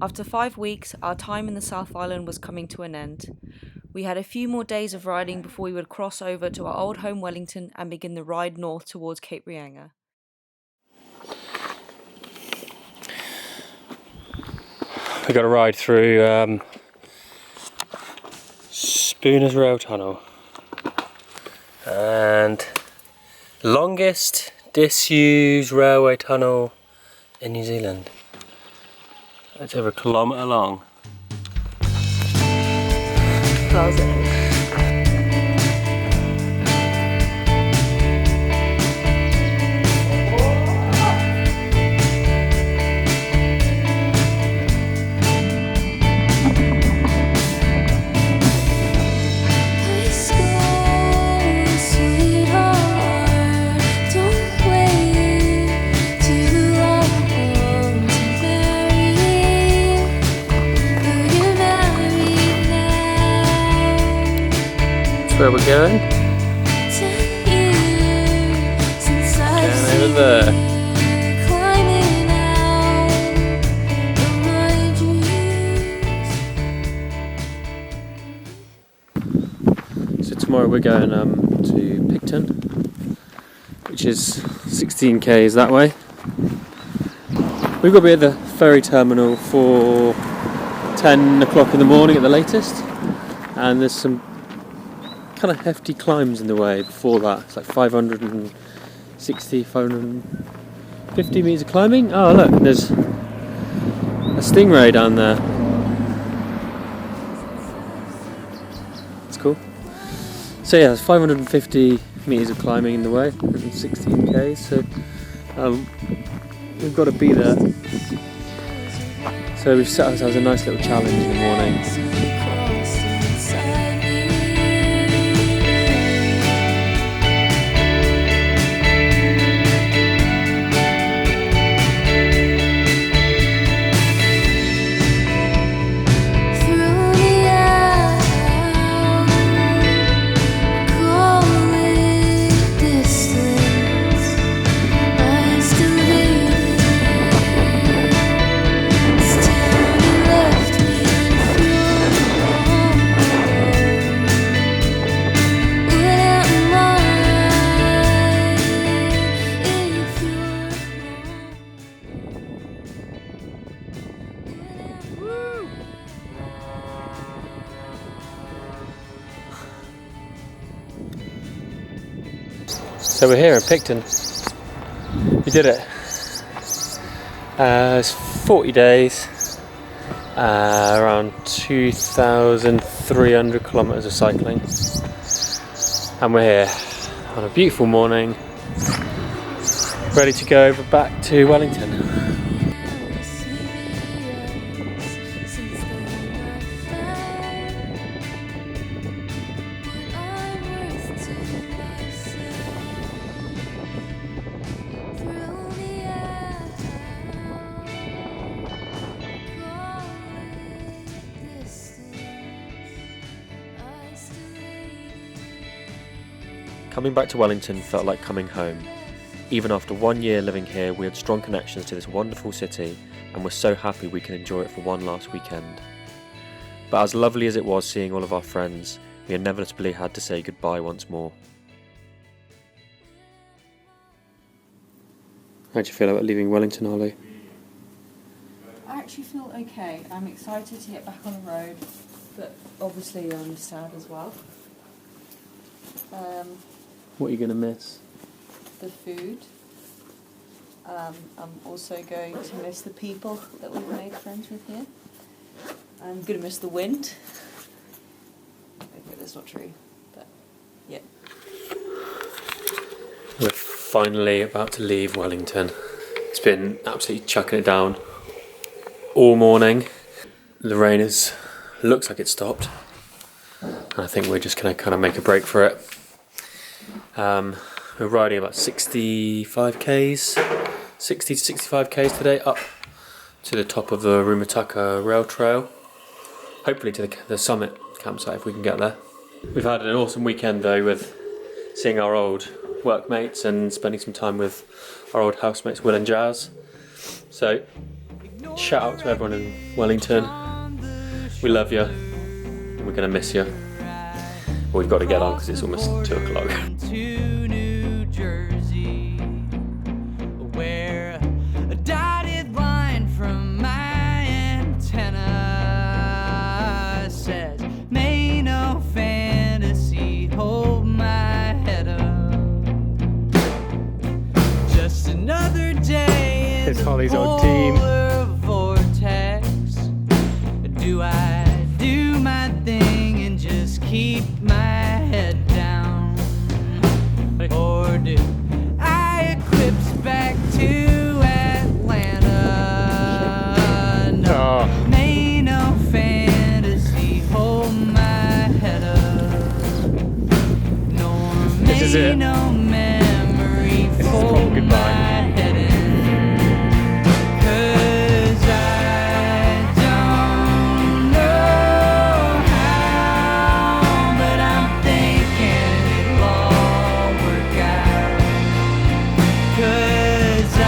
After 5 weeks, our time in the South Island was coming to an end. We had a few more days of riding before we would cross over to our old home Wellington and begin the ride north towards Cape Reinga. We got a ride through Spooner's Rail Tunnel, and longest disused railway tunnel in New Zealand. It's over 1 kilometre long. Where we're going? Going over there. So tomorrow we're going to Picton, which is 16 k's that way. We've got to be at the Ferry Terminal for 10 o'clock in the morning at the latest, and there's some kind of hefty climbs in the way before that. It's like 550 metres of climbing. Oh look, there's a stingray down there. That's cool. So yeah, there's 550 metres of climbing in the way, 16 k's, so we've got to be there. So we've set ourselves a nice little challenge in the morning. So we're here in Picton. We did it. It's 40 days, around 2,300 kilometres of cycling, and we're here on a beautiful morning, ready to go over back to Wellington. Coming back to Wellington felt like coming home. Even after 1 year living here, we had strong connections to this wonderful city and were so happy we could enjoy it for one last weekend. But as lovely as it was seeing all of our friends, we inevitably had to say goodbye once more. How do you feel about leaving Wellington, Ollie? I actually feel okay. I'm excited to get back on the road, but obviously I'm sad as well. What are you going to miss? The food. I'm also going to miss the people that we've made friends with here. I'm going to miss the wind. Okay, that's not true, but yeah. We're finally about to leave Wellington. It's been absolutely chucking it down all morning. The rain looks like it stopped. And I think we're just going to kind of make a break for it. We're riding about 65 to 65 k's today up to the top of the Rumataka rail trail. Hopefully to the summit campsite if we can get there. We've had an awesome weekend though, with seeing our old workmates and spending some time with our old housemates Will and Jazz. So shout out to everyone in Wellington. We love you. We're gonna miss you. Well, we've got to get on because it's almost 2 o'clock. To New Jersey, where a dotted line from my antenna says, "May no fantasy hold my head up." Just another day in It's Holly's the old team. polar vortex. Do I do my thing and just keep my head down? Or do I eclipse back to Atlanta? No, may no fantasy hold my head up. Nor This is may it. no memory This is fold proper goodbye. my head in. 'Cause I don't know how, but I'm thinking it'll all work out. 'Cause I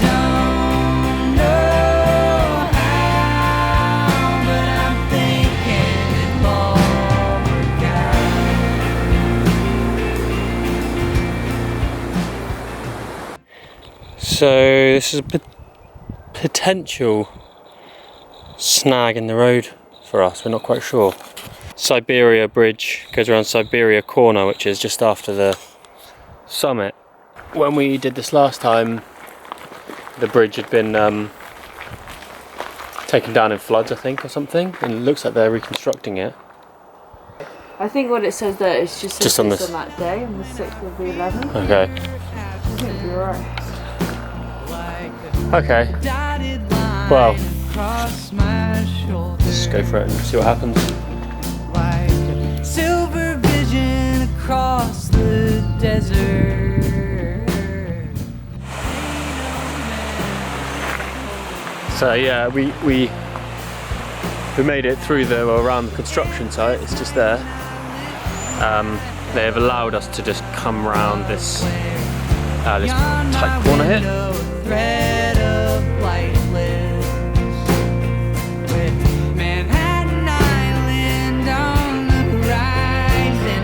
don't know how, but I'm thinking it'll all work out. So this is a potential snag in the road for us. We're not quite sure. Siberia Bridge goes around Siberia Corner, which is just after the summit. When we did this last time, the bridge had been taken down in floods, I think, or something, and it looks like they're reconstructing it. I think what it says there is Just on this this- on that day, on the 6th of the 11th. Okay. I think it'll be alright. Okay. Dotted line Well, across my shoulder. let's go for it and see what happens. Like a silver vision across the desert. So yeah, we made it through around the construction site. It's just there. They have allowed us to just come round this tight corner here. Thread of light lives with Manhattan Island on the horizon.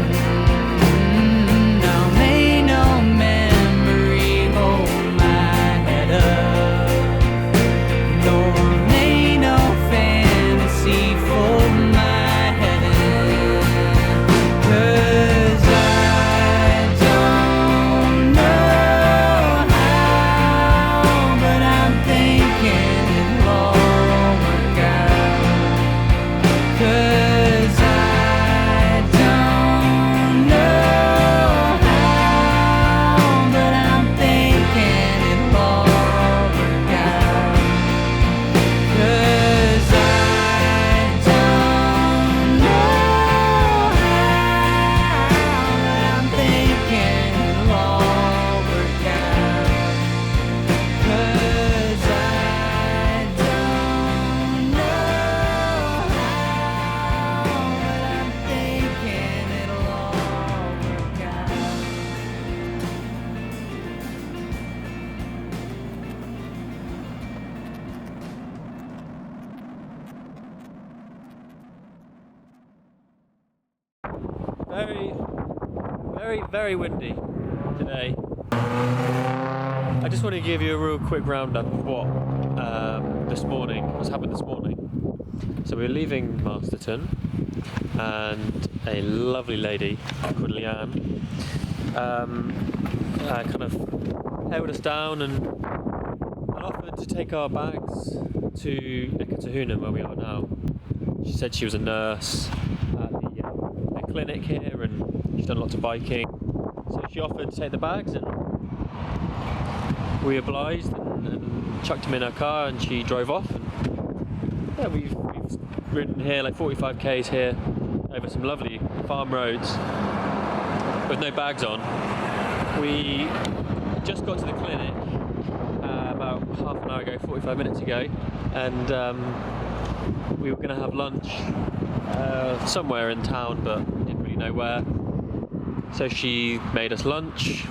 Now may no memory hold my head up, nor may no fantasy fold my head in. 'Cause I don't know how, but I'm thinking it'll all work out. 'Cause I don't know how, but I'm thinking it'll all work out. 'Cause I don't know how, but I'm thinking it'll all work out. 'Cause I don't know how, but I'm thinking it'll all work out. Very windy today. I just want to give you a real quick roundup of what's happened this morning. So we're leaving Masterton, and a lovely lady called Leanne kind of held us down and offered to take our bags to Ekatahunan, where we are now. She said she was a nurse at the clinic here, and she's done lots of biking. So she offered to take the bags, and we obliged and chucked them in her car, and she drove off. And yeah, we've ridden here like 45 k's here over some lovely farm roads with no bags on. We just got to the clinic about half an hour ago, 45 minutes ago, and we were going to have lunch somewhere in town, but didn't really know where. So she made us lunch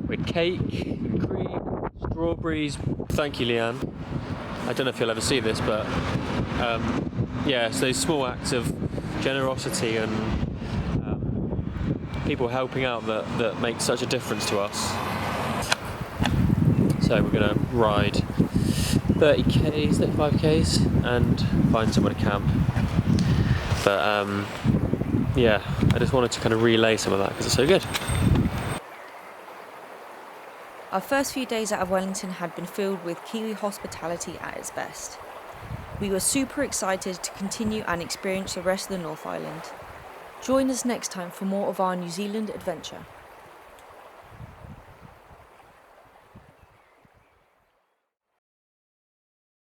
with cake and cream, strawberries. Thank you, Leanne. I don't know if you'll ever see this, but yeah, it's those small acts of generosity and people helping out that make such a difference to us. So we're going to ride 30k's, 35k's and find somewhere to camp. But yeah, I just wanted to kind of relay some of that because it's so good. Our first few days out of Wellington had been filled with Kiwi hospitality at its best. We were super excited to continue and experience the rest of the North Island. Join us next time for more of our New Zealand adventure.